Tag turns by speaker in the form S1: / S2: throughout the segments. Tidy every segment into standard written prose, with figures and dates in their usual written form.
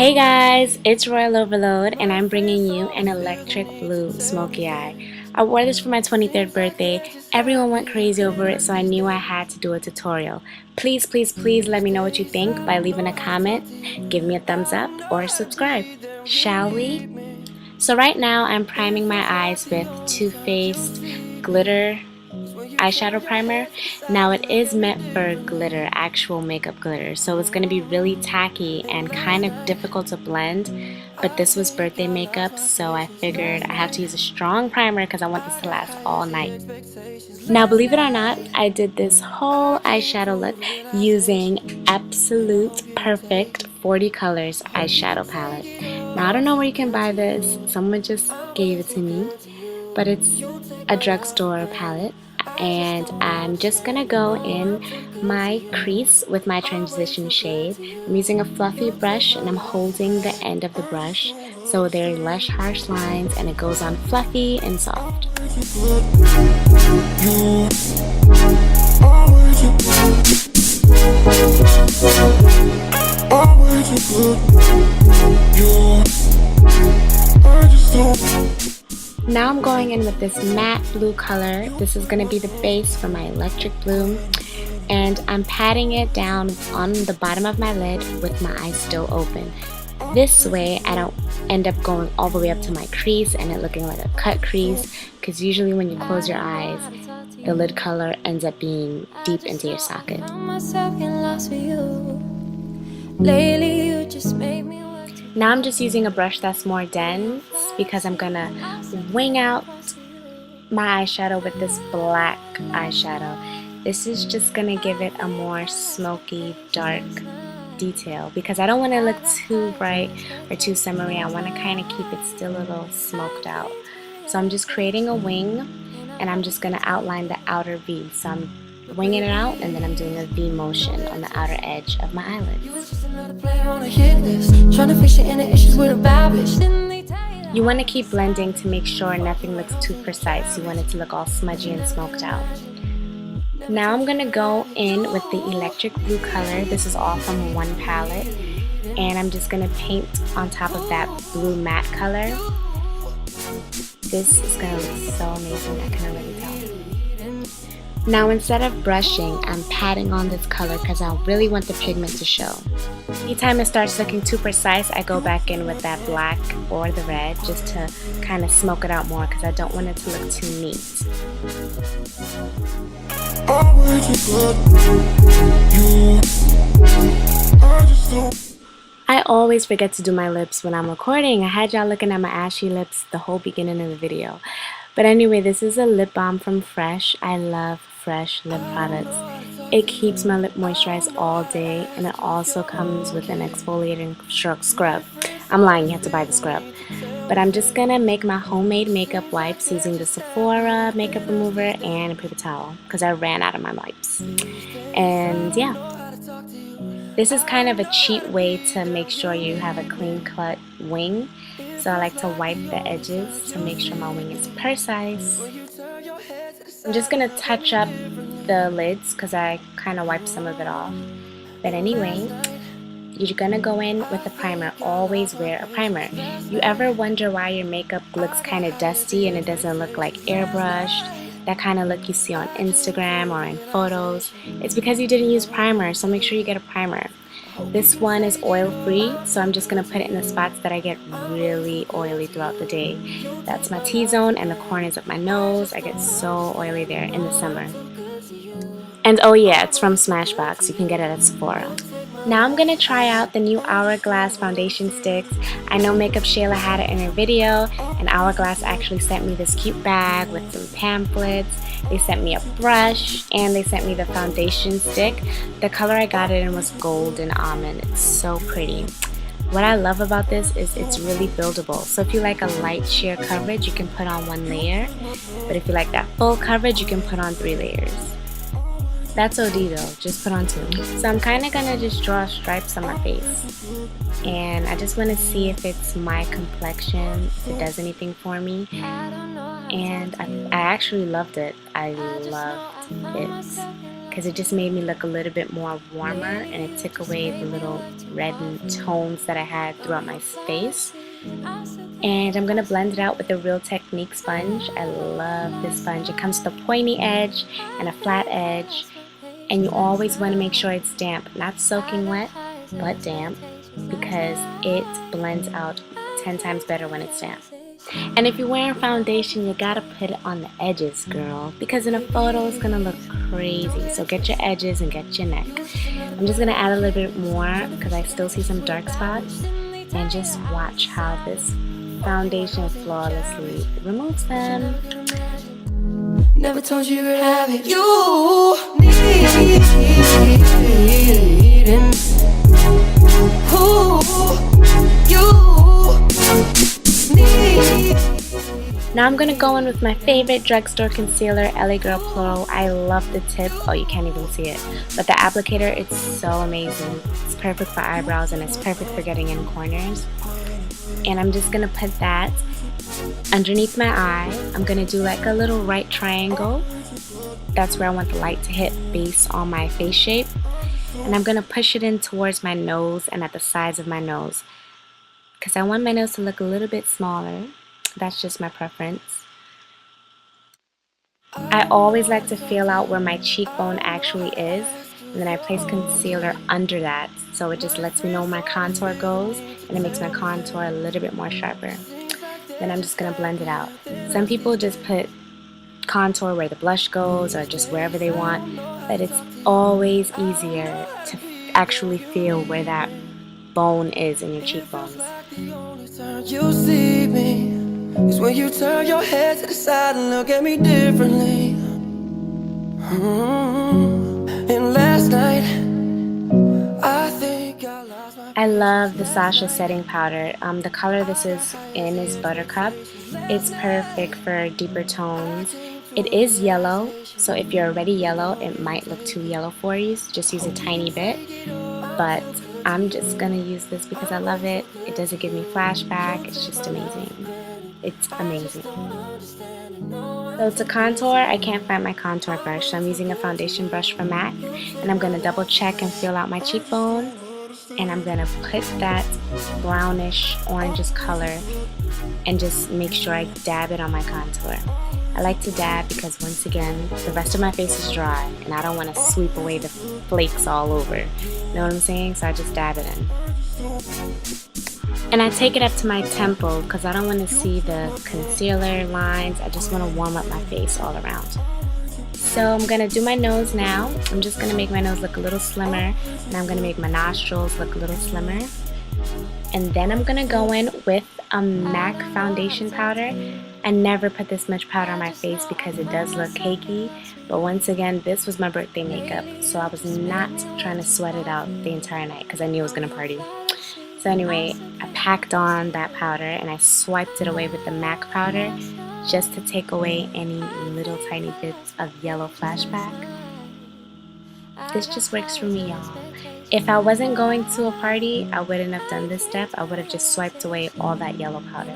S1: Hey guys, it's Royal Overload and I'm bringing you an electric blue smoky eye. I wore this for my 23rd birthday. Everyone went crazy over it, so I knew I had to do a tutorial. Please, please, please let me know what you think by leaving a comment, give me a thumbs up, or subscribe. Shall we? So right now I'm priming my eyes with Too Faced Glitter eyeshadow primer. Now it is meant for glitter, actual makeup glitter, so it's going to be really tacky and kind of difficult to blend, but this was birthday makeup, so I figured I have to use a strong primer because I want this to last all night. Now believe it or not, I did this whole eyeshadow look using Absolute Perfect 40 Colors eyeshadow palette. Now I don't know where you can buy this, someone just gave it to me, but it's a drugstore palette. And I'm just gonna go in my crease with my transition shade. I'm using a fluffy brush and I'm holding the end of the brush so there are less harsh lines and it goes on fluffy and soft. Now I'm going in with this matte blue color. This is going to be the base for my electric blue. And I'm patting it down on the bottom of my lid with my eyes still open. This way I don't end up going all the way up to my crease and it looking like a cut crease. Because usually when you close your eyes, the lid color ends up being deep into your socket. Now I'm just using a brush that's more dense because I'm gonna wing out my eyeshadow with this black eyeshadow. This is just gonna give it a more smoky, dark detail because I don't want to look too bright or too summery. I want to kind of keep it still a little smoked out. So I'm just creating a wing and I'm just gonna outline the outer V. So I'm winging it out and then I'm doing a V motion on the outer edge of my eyelids. You want to keep blending to make sure nothing looks too precise. You want it to look all smudgy and smoked out. Now I'm going to go in with the electric blue color. This is all from one palette. And I'm just going to paint on top of that blue matte color. This is going to look so amazing, I can already tell. Now instead of brushing, I'm patting on this color because I really want the pigment to show. Anytime it starts looking too precise, I go back in with that black or the red just to kind of smoke it out more because I don't want it to look too neat. I always forget to do my lips when I'm recording. I had y'all looking at my ashy lips the whole beginning of the video. But anyway, this is a lip balm from Fresh. I love Fresh lip products. It keeps my lip moisturized all day and it also comes with an exfoliating scrub. I'm lying, you have to buy the scrub. But I'm just gonna make my homemade makeup wipes using the Sephora makeup remover and a paper towel because I ran out of my wipes. And yeah, this is kind of a cheap way to make sure you have a clean cut wing. So I like to wipe the edges to make sure my wing is precise. I'm just going to touch up the lids because I kind of wiped some of it off. But anyway, you're going to go in with a primer. Always wear a primer. You ever wonder why your makeup looks kind of dusty and it doesn't look like airbrushed? That kind of look you see on Instagram or in photos. It's because you didn't use primer, so make sure you get a primer. This one is oil free, so I'm just going to put it in the spots that I get really oily throughout the day. That's my T-zone and the corners of my nose. I get so oily there in the summer. And oh yeah, it's from Smashbox. You can get it at Sephora. Now I'm going to try out the new Hourglass foundation sticks. I know Makeup Shayla had it in her video, and Hourglass actually sent me this cute bag with some pamphlets. They sent me a brush, and they sent me the foundation stick. The color I got it in was Golden Almond. It's so pretty. What I love about this is it's really buildable. So if you like a light sheer coverage, you can put on 1 layer. But if you like that full coverage, you can put on 3 layers. That's OD though, just put on 2. So I'm kind of going to just draw stripes on my face. And I just want to see if it's my complexion, if it does anything for me. And I actually loved it. I loved it. because it just made me look a little bit more warmer, and it took away the little red tones that I had throughout my face. And I'm going to blend it out with the Real Technique sponge. I love this sponge. It comes with a pointy edge and a flat edge, and you always want to make sure it's damp, not soaking wet, but damp, because it blends out 10 times better when it's damp. And if you're wearing foundation, you gotta put it on the edges, girl, because in a photo it's gonna look crazy. So get your edges and get your neck. I'm just gonna add a little bit more because I still see some dark spots, and just watch how this foundation flawlessly removes them.
S2: Never told you to have it. You need
S1: Now I'm gonna go in with my favorite drugstore concealer, LA Girl Pro. I love the tip. Oh, you can't even see it. But the applicator, it's so amazing. It's perfect for eyebrows, and it's perfect for getting in corners. And I'm just gonna put that underneath my eye. I'm gonna do like a little right triangle. That's where I want the light to hit based on my face shape. And I'm gonna push it in towards my nose and at the sides of my nose, because I want my nose to look a little bit smaller. That's just my preference. I always like to feel out where my cheekbone actually is, and then I place concealer under that, so it just lets me know where my contour goes, and it makes my contour a little bit more sharper. Then I'm just going to blend it out. Some people just put contour where the blush goes, or just wherever they want, but it's always easier to actually feel where that bone is in your cheekbones.
S2: You see me is when you turn your head to the side and look at me differently. And last night, I think I lost my...
S1: I love the Sasha setting powder. The color this is in is Buttercup. It's perfect for deeper tones. It is yellow, so if you're already yellow, it might look too yellow for you. So just use a tiny bit. But I'm just gonna use this because I love it. It doesn't give me flashback. It's just amazing. It's amazing. So to contour, I can't find my contour brush, so I'm using a foundation brush from MAC, and I'm gonna double check and feel out my cheekbone, and I'm gonna put that brownish orangish color and just make sure I dab it on my contour. I like to dab because, once again, the rest of my face is dry and I don't want to sweep away the flakes all over. You know what I'm saying? So I just dab it in. And I take it up to my temple because I don't want to see the concealer lines. I just want to warm up my face all around. So I'm going to do my nose now. I'm just going to make my nose look a little slimmer, and I'm going to make my nostrils look a little slimmer. And then I'm going to go in with a MAC foundation powder. I never put this much powder on my face because it does look cakey, but once again, this was my birthday makeup, so I was not trying to sweat it out the entire night because I knew I was going to party. So anyway, I packed on that powder and I swiped it away with the MAC powder just to take away any little tiny bits of yellow flashback. This just works for me, y'all. If I wasn't going to a party, I wouldn't have done this step. I would have just swiped away all that yellow powder.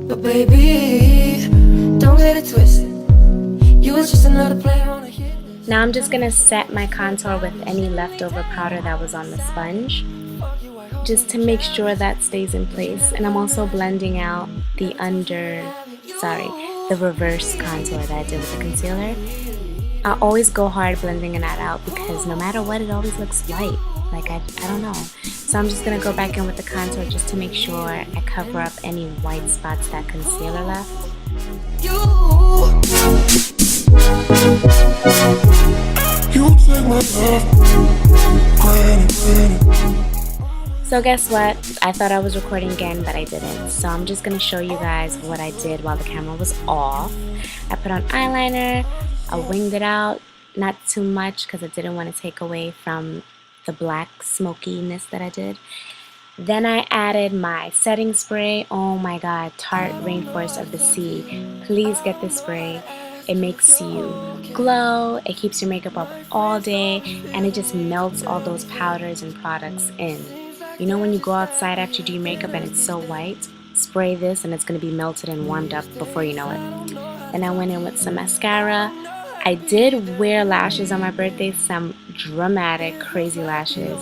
S2: But baby, don't get it twisted. You was just another player on a hit.
S1: Now I'm just going to set my contour with any leftover powder that was on the sponge, just to make sure that stays in place. And I'm also blending out the reverse contour that I did with the concealer. I always go hard blending that out because no matter what, it always looks light. Like, I don't know. So I'm just going to go back in with the contour just to make sure I cover up any white spots that concealer left. So guess what? I thought I was recording again, but I didn't. So I'm just going to show you guys what I did while the camera was off. I put on eyeliner. I winged it out. Not too much because I didn't want to take away from the black smokiness that I did. Then I added my setting spray. Oh my god, Tarte Rainforest of the Sea. Please get this spray. It makes you glow, it keeps your makeup up all day, and it just melts all those powders and products in. You know when you go outside after you do your makeup and it's so white? Spray this and it's going to be melted and warmed up before you know it. Then I went in with some mascara. I did wear lashes on my birthday, some dramatic, crazy lashes,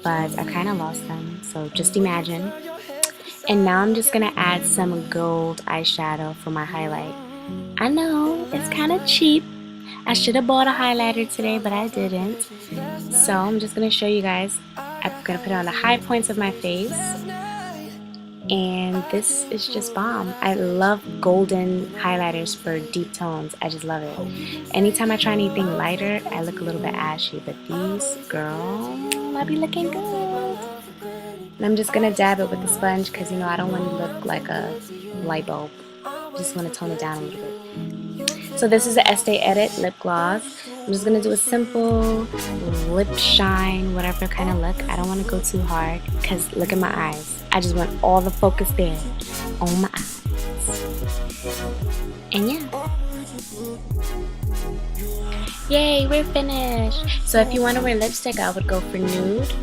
S1: but I kind of lost them, so just imagine. And now I'm just gonna add some gold eyeshadow for my highlight. I know, it's kind of cheap. I should have bought a highlighter today, but I didn't. So I'm just gonna show you guys. I'm gonna put it on the high points of my face. And this is just bomb. I love golden highlighters for deep tones. I just love it. Anytime I try anything lighter, I look a little bit ashy, but these, girl, I be looking good. And I'm just gonna dab it with the sponge because, you know, I don't want to look like a light bulb. Just want to tone it down a little bit. So this is the Estee Edit lip gloss. I'm just gonna do a simple lip shine, whatever kind of look. I don't want to go too hard because look at my eyes. I just want all the focus there on my eyes. And yeah. Yay, we're finished. So if you want to wear lipstick, I would go for nude.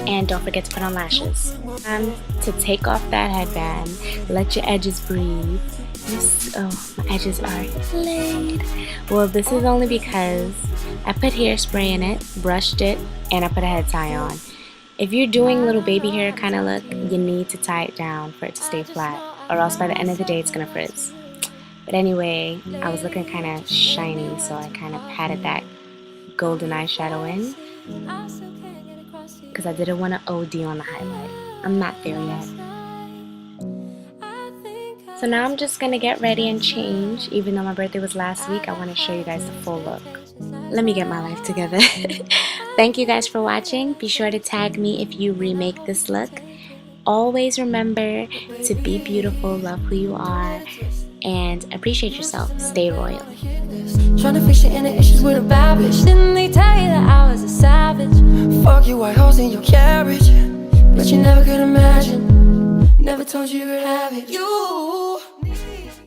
S1: And don't forget to put on lashes. To take off that headband, let your edges breathe. Oh, my edges are laid. Well, this is only because I put hairspray in it, brushed it, and I put a head tie on. If you're doing little baby hair kind of look, you need to tie it down for it to stay flat, or else by the end of the day it's gonna frizz. But anyway, I was looking kind of shiny, so I kind of patted that golden eyeshadow in because I didn't want to OD on the highlight. I'm not there yet. So now I'm just gonna get ready and change. Even though my birthday was last week, I want to show you guys the full look. Let me get my life together. Thank you guys for watching. Be sure to tag me if you remake this look. Always remember to be beautiful, love who you are, and appreciate yourself. Stay royal.
S2: Trying to fix your inner issues with a bad bitch. Didn't they tell you that I was a savage? Fuck you, white holes in your carriage. But you never could imagine. Never told you you could have it. You